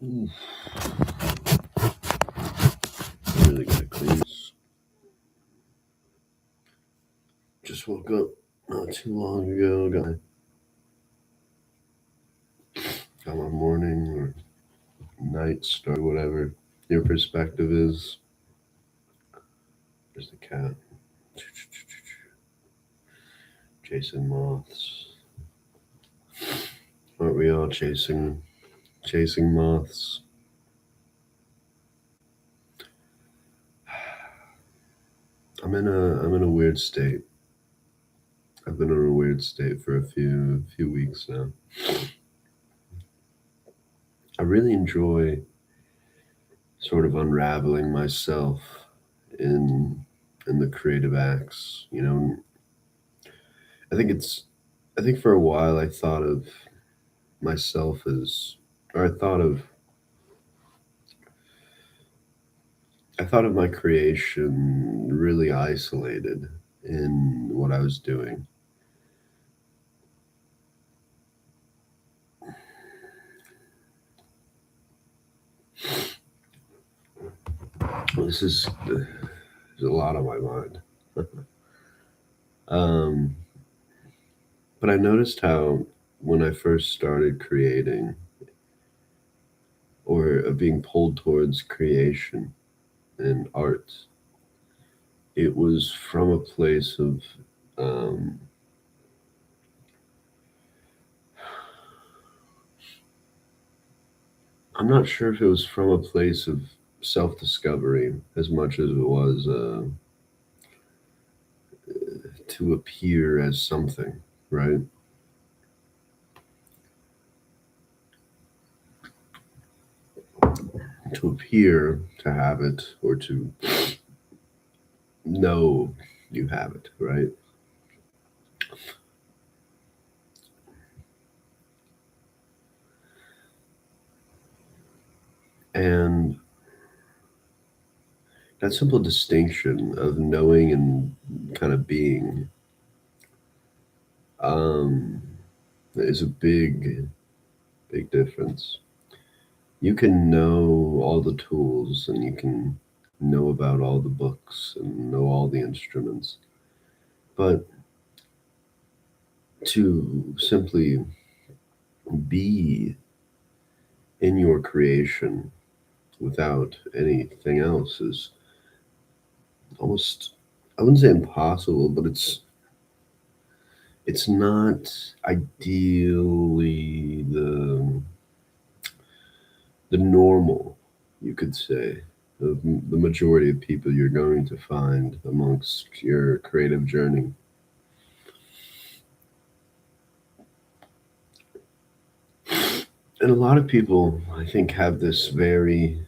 Ooh, really gotta clean this. Just woke up not too long ago. Got my morning or night start, whatever your perspective is. There's the cat chasing moths. Aren't we all chasing moths? I'm in a weird state. I've been in a weird state for a few weeks now. I really enjoy sort of unraveling myself in the creative acts. I think for a while I thought of myself or I thought of my creation really isolated in what I was doing. There's a lot on my mind. But I noticed how when I first started creating or being pulled towards creation and art, it was from a place of I'm not sure if it was from a place of self-discovery as much as it was to appear as something, right? To appear to have it or to know you have it, right? And that simple distinction of knowing and kind of being is a big difference. You can know all the tools and you can know about all the books and know all the instruments, but to simply be in your creation without anything else is almost, I wouldn't say impossible, but it's not ideally the normal, you could say, of the majority of people you're going to find amongst your creative journey. And a lot of people, I think, have this very,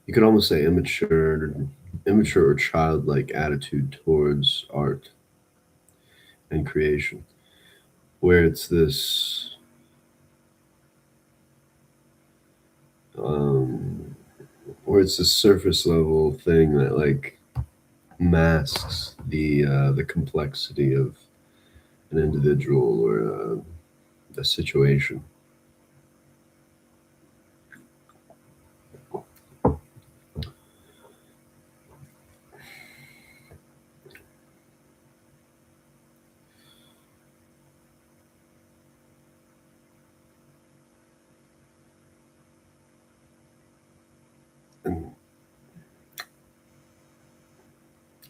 you could almost say immature or childlike attitude towards art and creation, where it's this surface level thing that like masks the complexity of an individual or a situation. And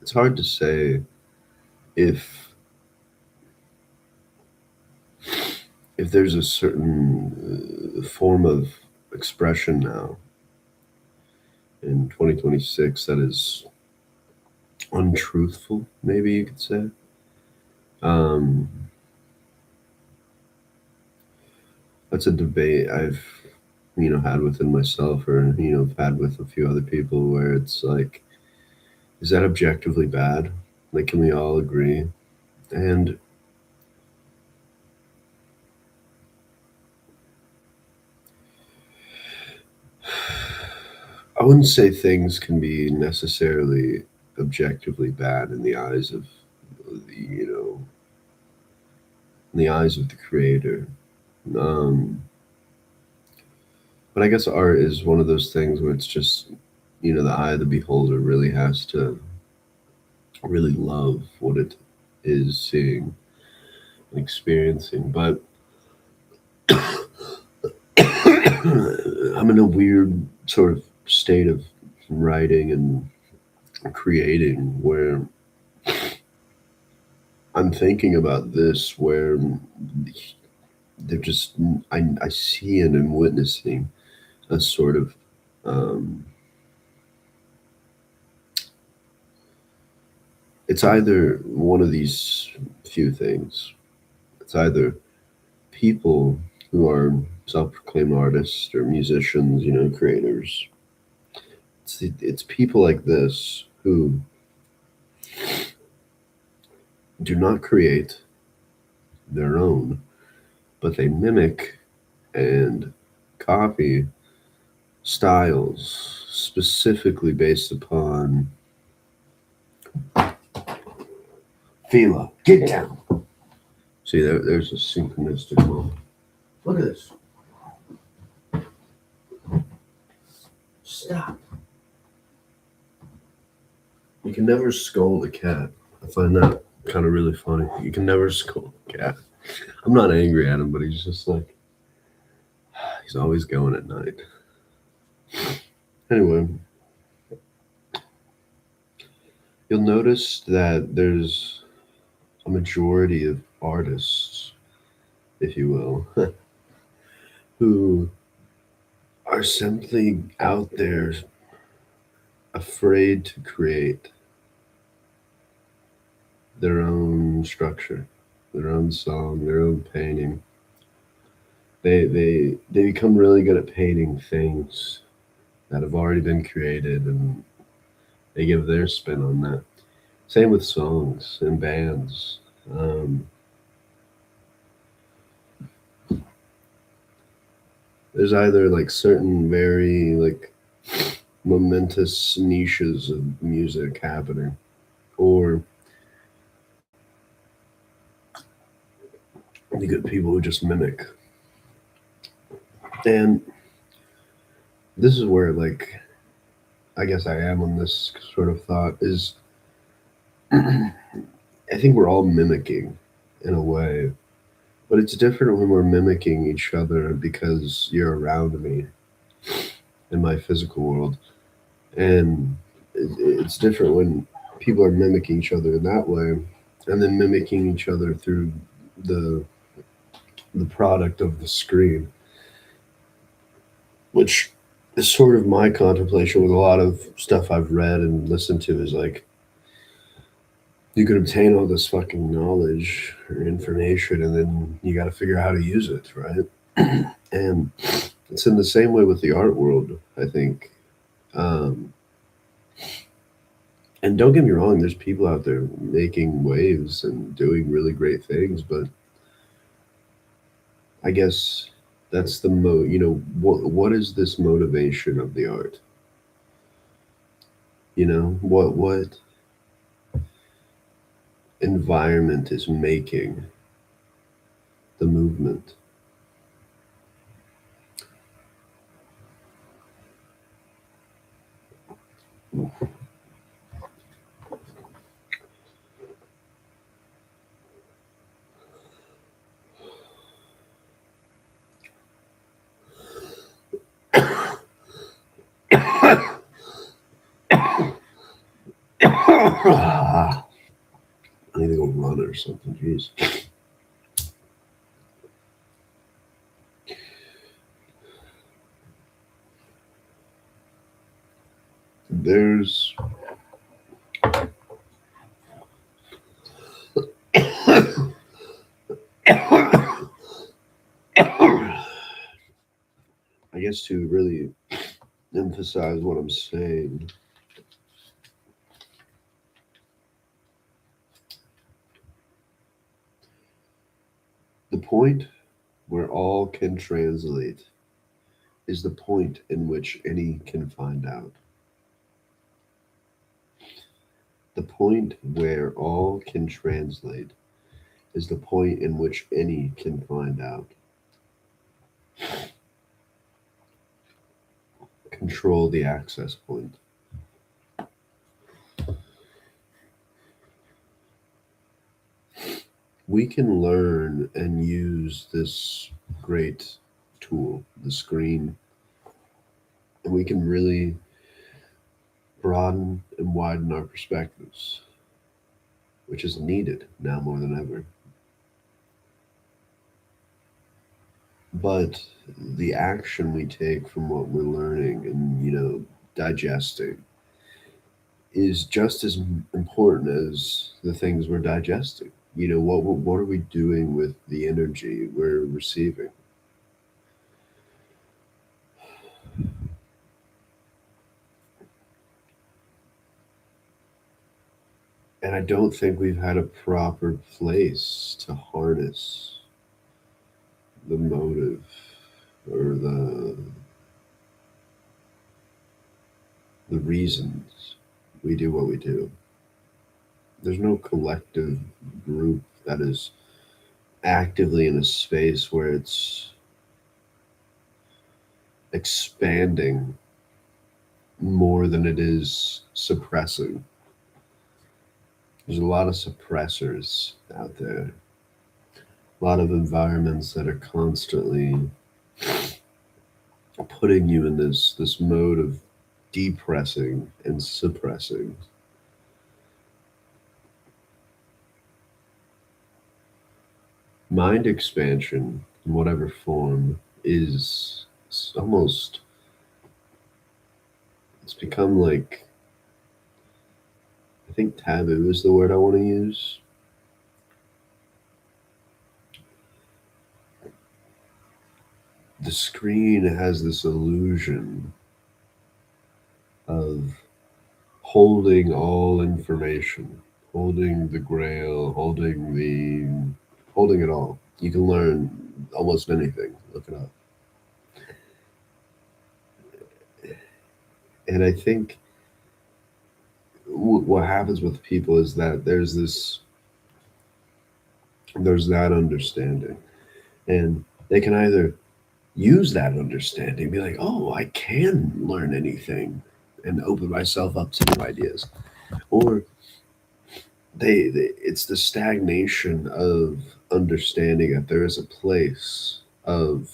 it's hard to say if there's a certain form of expression now in 2026 that is untruthful, maybe you could say. Um, that's a debate I've had within myself, or had with a few other people, where it's like, is that objectively bad? Like, can we all agree? And I wouldn't say things can be necessarily objectively bad in the eyes of the in the eyes of the creator. Um, but I guess art is one of those things where it's just, the eye of the beholder really has to really love what it is seeing and experiencing. But I'm in a weird sort of state of writing and creating where I'm thinking about this, where they're just, I see and am witnessing a sort of, um, it's either one of these few things. It's either people who are self-proclaimed artists or musicians, creators. It's people like this who do not create their own, but they mimic and copy styles specifically based upon Fila. Get down. See, there's a synchronistic moment. Look at this. Stop. You can never scold a cat. I find that kind of really funny. You can never scold a cat. I'm not angry at him, but he's just like, he's always going at night. Anyway, you'll notice that there's a majority of artists, if you will, who are simply out there afraid to create their own structure, their own song, their own painting. They become really good at painting things that have already been created, and they give their spin on that. Same with songs and bands. Um, there's either like certain very like momentous niches of music happening, or you get people who just mimic. And this is where like I guess I am on this sort of thought is I think we're all mimicking in a way, but it's different when we're mimicking each other because you're around me in my physical world, and it's different when people are mimicking each other in that way, and then mimicking each other through the the product of the screen, which is sort of my contemplation with a lot of stuff I've read and listened to is like you can obtain all this fucking knowledge or information and then you got to figure out how to use it, right? And it's in the same way with the art world, I think. Um, and don't get me wrong, there's people out there making waves and doing really great things, but I guess that's the what is this motivation of the art? What environment is making the movement? I need to go run or something. Jeez. There's I guess to really emphasize what I'm saying, the point where all can translate is the point in which any can find out. The point where all can translate is the point in which any can find out. control the access point. We can learn and use this great tool, the screen, and we can really broaden and widen our perspectives, which is needed now more than ever. But the action we take from what we're learning and, digesting is just as important as the things we're digesting. What are we doing with the energy we're receiving? And I don't think we've had a proper place to harness the motive or the reasons we do what we do. There's no collective group that is actively in a space where it's expanding more than it is suppressing. There's a lot of suppressors out there, a lot of environments that are constantly putting you in this mode of depressing and suppressing. Mind expansion, in whatever form, is almost, it's become like, I think taboo is the word I want to use. The screen has this illusion of holding all information, holding the grail, holding it all. You can learn almost anything. Look it up. And I think what happens with people is that there's that understanding, and they can either use that understanding, be like, oh, I can learn anything and open myself up to new ideas, or it's the stagnation of understanding that there is a place of,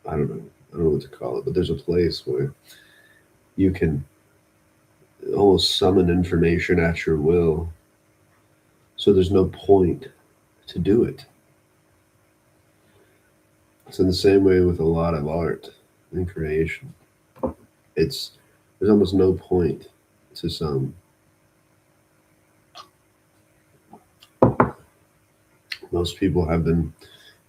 I don't know what to call it, but there's a place where you can almost summon information at your will, so there's no point to do it. It's in the same way with a lot of art and creation. There's almost no point to some. Most people have been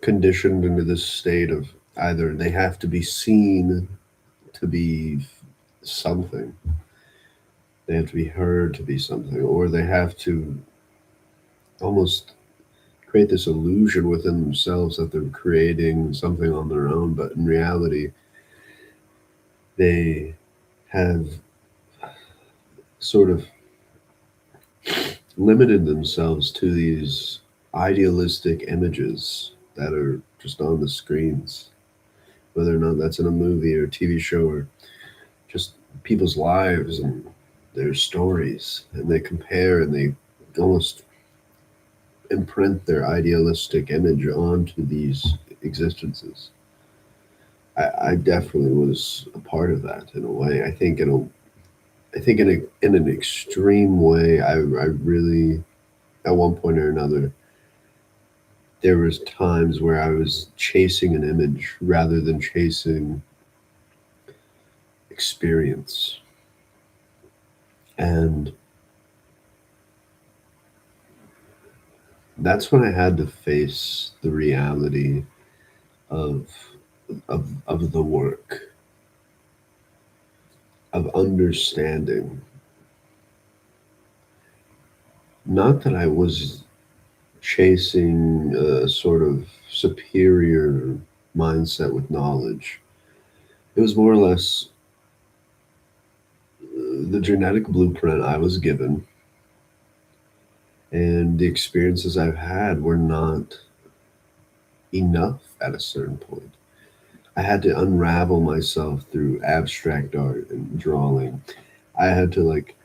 conditioned into this state of either they have to be seen to be something, they have to be heard to be something, or they have to almost create this illusion within themselves that they're creating something on their own, but in reality, they have sort of limited themselves to these idealistic images that are just on the screens, whether or not that's in a movie or a TV show or just people's lives and their stories, and they compare and they almost imprint their idealistic image onto these existences. I definitely was a part of that in a way. I think in an extreme way, I really, at one point or another, there was times where I was chasing an image rather than chasing experience. And that's when I had to face the reality of the work, of understanding. Not that I was chasing a sort of superior mindset with knowledge. It was more or less the genetic blueprint I was given, and the experiences I've had were not enough at a certain point. I had to unravel myself through abstract art and drawing. I had to like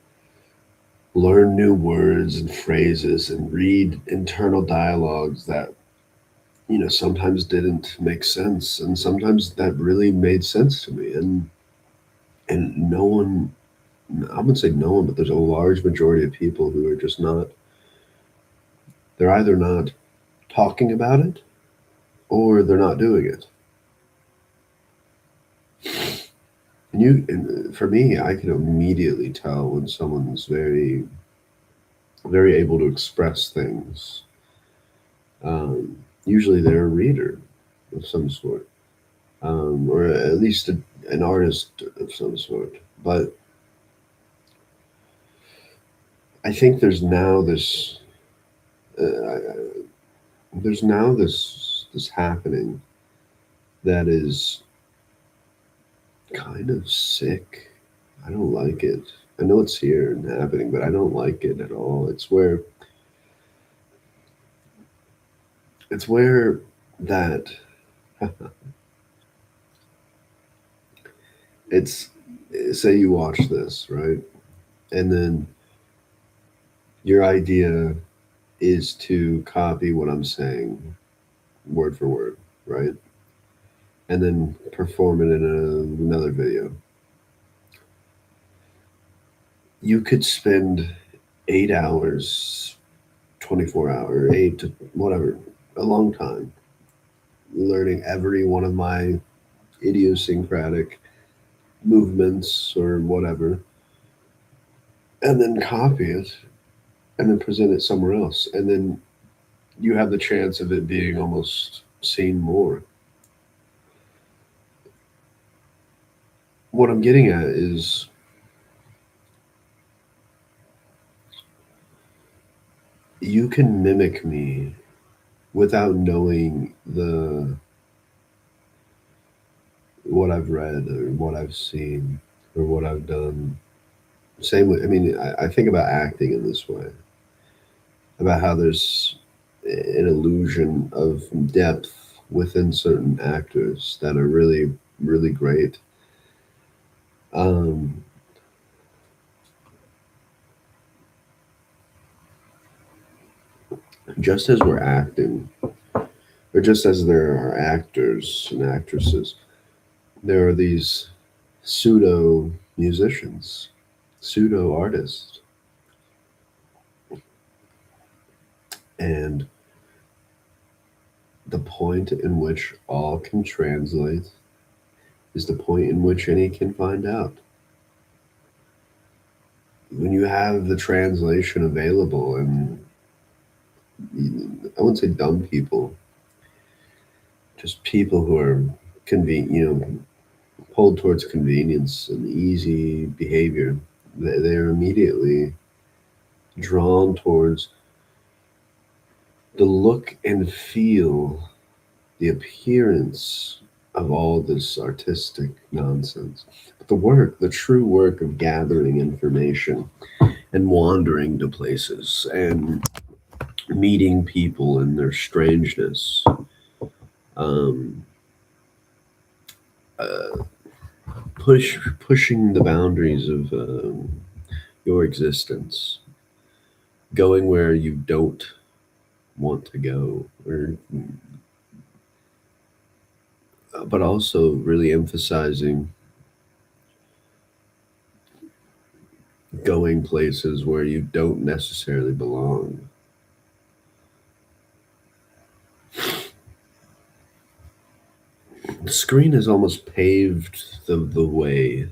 learn new words and phrases and read internal dialogues that sometimes didn't make sense, and sometimes that really made sense to me. And no one, I wouldn't say no one, but there's a large majority of people who are just not, they're either not talking about it or they're not doing it. And for me, I can immediately tell when someone's very, very able to express things. Usually they're a reader of some sort, or at least an artist of some sort. But I think there's now this happening that is kind of sick. I don't like it. I know it's here and happening, but I don't like it at all. It's where that it's say you watch this, right? And then your idea is to copy what I'm saying word for word, right? And then perform it in another video. You could spend 8 hours, 24 hours, eight to whatever, a long time, learning every one of my idiosyncratic movements or whatever, and then copy it and then present it somewhere else. And then you have the chance of it being almost seen more. What I'm getting at is you can mimic me without knowing the what I've read or what I've seen or what I've done. Same way, I mean, I think about acting in this way, about how there's an illusion of depth within certain actors that are really, really great. Um, just as we're acting, or just as there are actors and actresses, there are these pseudo musicians, pseudo artists. And the point in which all can translate is the point in which any can find out. When you have the translation available, and I wouldn't say dumb people, just people who are pulled towards convenience and easy behavior, they're immediately drawn towards the look and feel, the appearance of all this artistic nonsense. But the true work of gathering information and wandering to places and meeting people in their strangeness, um, uh, pushing the boundaries of your existence, going where you don't want to go, or but also really emphasizing going places where you don't necessarily belong. The screen has almost paved the way.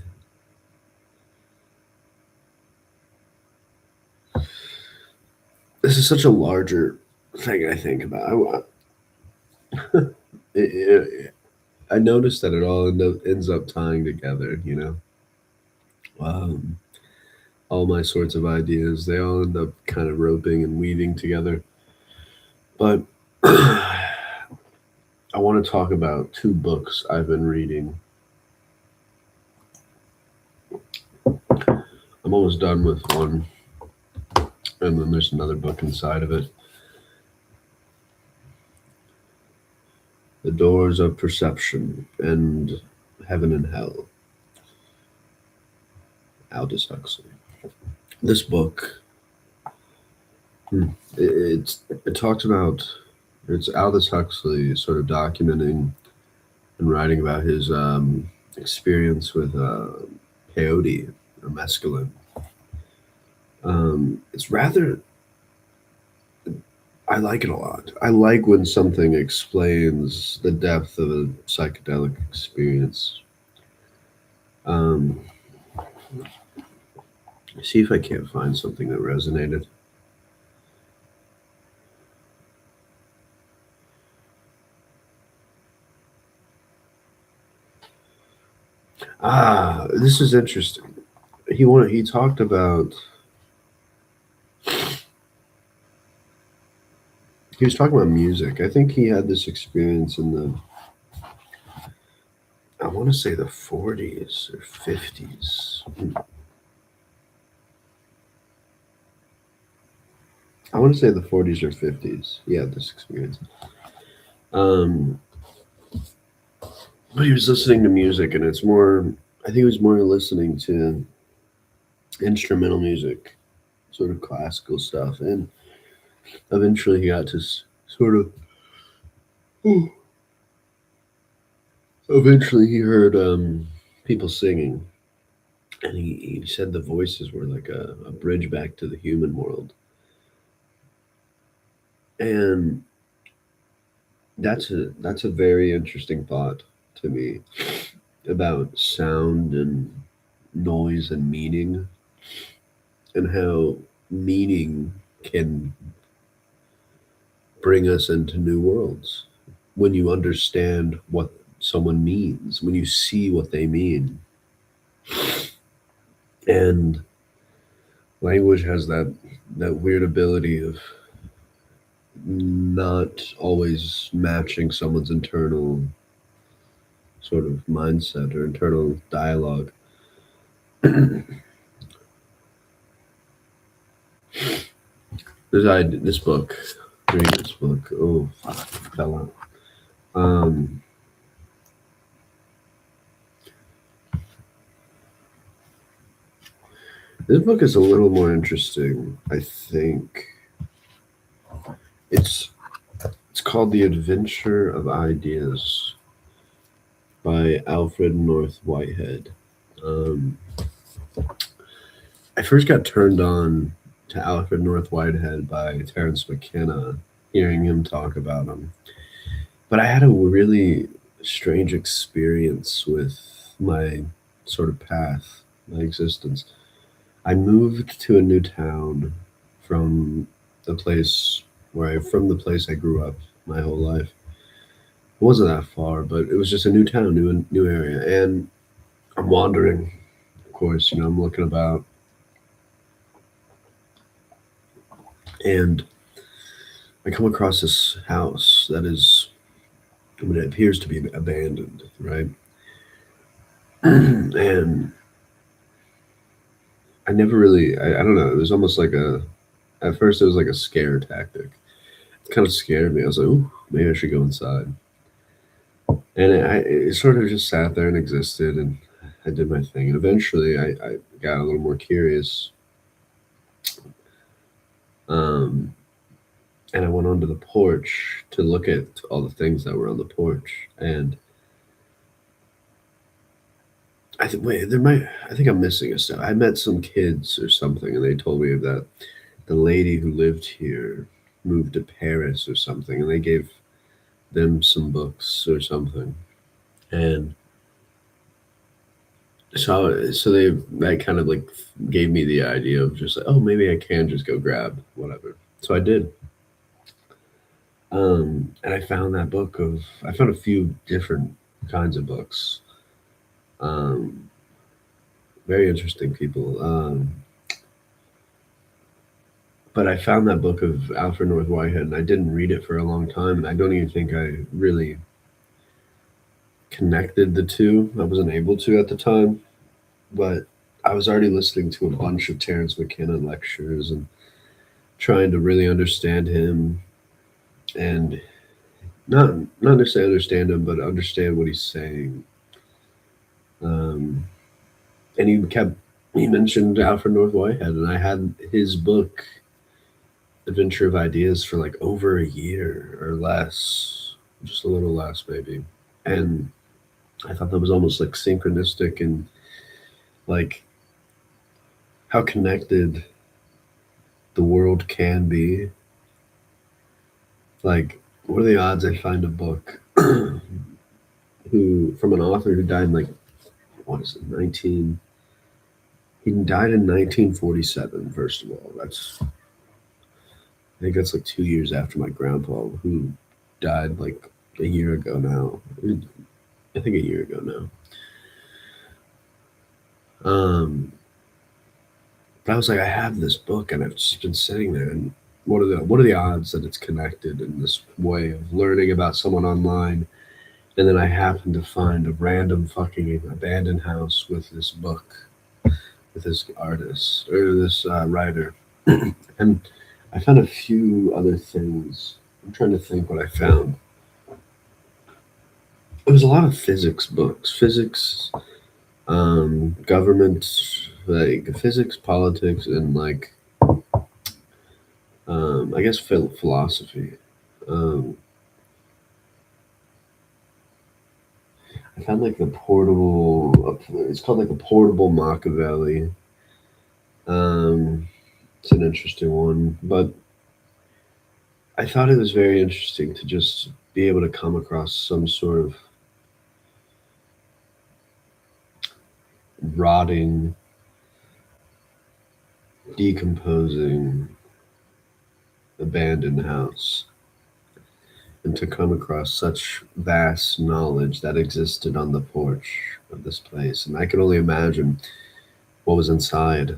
This is such a larger thing I think about. I noticed that it all ends up tying together, Um, all my sorts of ideas, they all end up kind of roping and weaving together. But I want to talk about two books I've been reading. I'm almost done with one, and then there's another book inside of it. The Doors of Perception and Heaven and Hell, Aldous Huxley. This book, it talks about, it's Aldous Huxley sort of documenting and writing about his experience with peyote or mescaline. It's rather, I like it a lot. I like when something explains the depth of a psychedelic experience. Um, See if I can't find something that resonated. This is interesting. He talked about, he was talking about music. I think he had this experience in the, I want to say the 40s or 50s. I want to say the 40s or 50s. He had this experience. But he was listening to music, and it's more, I think he was more listening to instrumental music, sort of classical stuff. And eventually he got to sort of, eventually he heard people singing. And he said the voices were like a bridge back to the human world. And that's a very interesting thought to me about sound and noise and meaning, and how meaning can bring us into new worlds when you understand what someone means, when you see what they mean. And language has that weird ability of not always matching someone's internal sort of mindset or internal dialogue. This book, reading this book, oh, fuck, it fell out. This book is a little more interesting, I think. It's called The Adventure of Ideas by Alfred North Whitehead. I first got turned on to Alfred North Whitehead by Terence McKenna, hearing him talk about him. But I had a really strange experience with my sort of path, my existence. I moved to a new town from the place from the place I grew up my whole life. It wasn't that far, but it was just a new town, new area, and I'm wandering. Of course, I'm looking about, and I come across this house that is, I mean, it appears to be abandoned, right? And I never really, I don't know, it was almost like at first it was like a scare tactic. It kind of scared me. I was like, ooh, maybe I should go inside. And it sort of just sat there and existed, and I did my thing. And eventually I got a little more curious. And I went onto the porch to look at all the things that were on the porch. And I think, wait, I think I'm missing a step. I met some kids or something, and they told me that the lady who lived here moved to Paris or something, and they gave them some books or something. And so that kind of like gave me the idea of just like, oh, maybe I can just go grab whatever. So I did. And I found I found a few different kinds of books. Very interesting people. But I found that book of Alfred North Whitehead, and I didn't read it for a long time, and I don't even think I really connected the two. I wasn't able to at the time, but I was already listening to a bunch of Terence McKenna lectures and trying to really understand him. And not necessarily understand him, but understand what he's saying. Um, and he mentioned Alfred North Whitehead, and I had his book Adventure of Ideas for like over a year or less, just a little less maybe. And I thought that was almost like synchronistic and like how connected the world can be. Like, what are the odds I find a book who from an author who died in like what is it, 19 he died in 1947, first of all. That's I think that's like 2 years after my grandpa, who died like a year ago now. I think a year ago now. But I was like, I have this book, and it's just been sitting there. And what are the odds that it's connected in this way of learning about someone online, and then I happen to find a random fucking abandoned house with this book, with this artist or this writer, and I found a few other things. I'm trying to think what I found. It was a lot of physics books, physics, government, like physics, politics, and like I guess philosophy. Um, I found like the portable. It's called like a portable Machiavelli. It's an interesting one, but I thought it was very interesting to just be able to come across some sort of rotting, decomposing, abandoned house, and to come across such vast knowledge that existed on the porch of this place. And I can only imagine what was inside.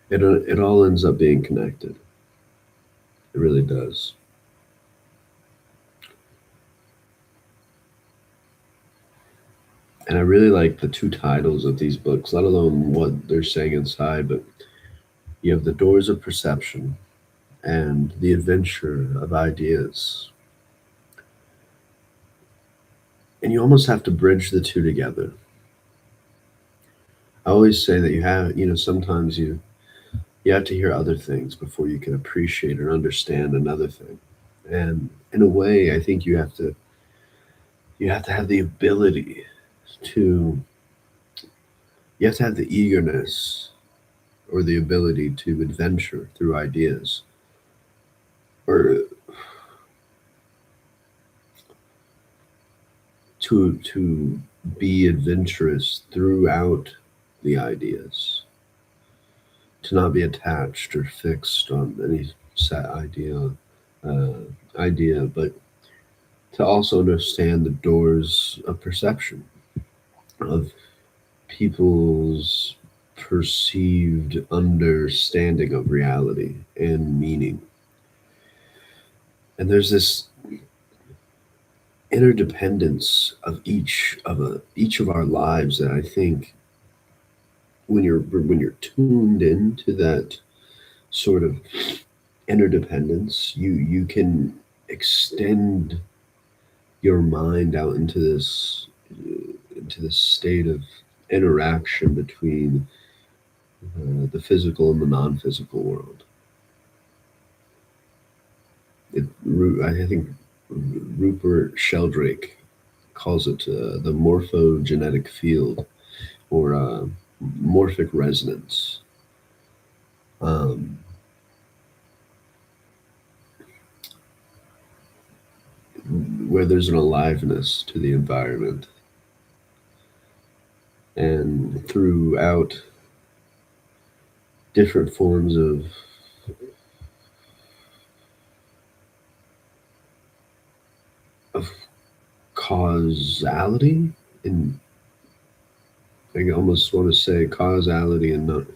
It all ends up being connected. It really does. And I really like the two titles of these books, let alone what they're saying inside, but you have The Doors of Perception and The Adventure of Ideas. And you almost have to bridge the two together. I always say that sometimes you have to hear other things before you can appreciate or understand another thing. And in a way, I think you have to have the ability to you have to have the eagerness or the ability to adventure through ideas, or to be adventurous throughout the ideas, to not be attached or fixed on any set idea, but to also understand the doors of perception, of people's perceived understanding of reality and meaning. And there's this interdependence of each of our lives that I think when you're tuned into that sort of interdependence, you can extend your mind out into this state of interaction between the physical and the non-physical world. I think Rupert Sheldrake calls it the morphogenetic field, or morphic resonance. Um, where there's an aliveness to the environment. And throughout different forms of causality, and I almost want to say causality and not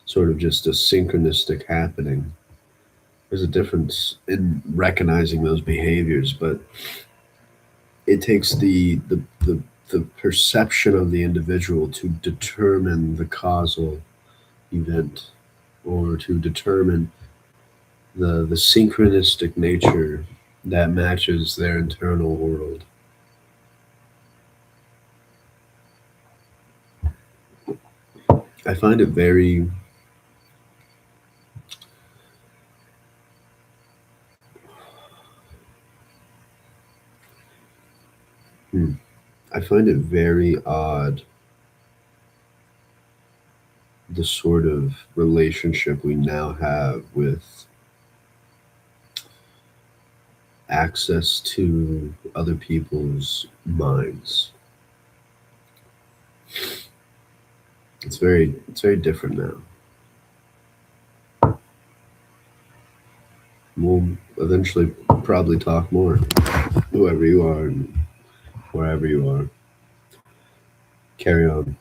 sort of just a synchronistic happening. There's a difference in recognizing those behaviors, but it takes the the perception of the individual to determine the causal event, or to determine the synchronistic nature that matches their internal world. I find it very I find it very odd, the sort of relationship we now have with access to other people's minds. It's very different now. We'll eventually probably talk more, whoever you are and wherever you are. Carry on.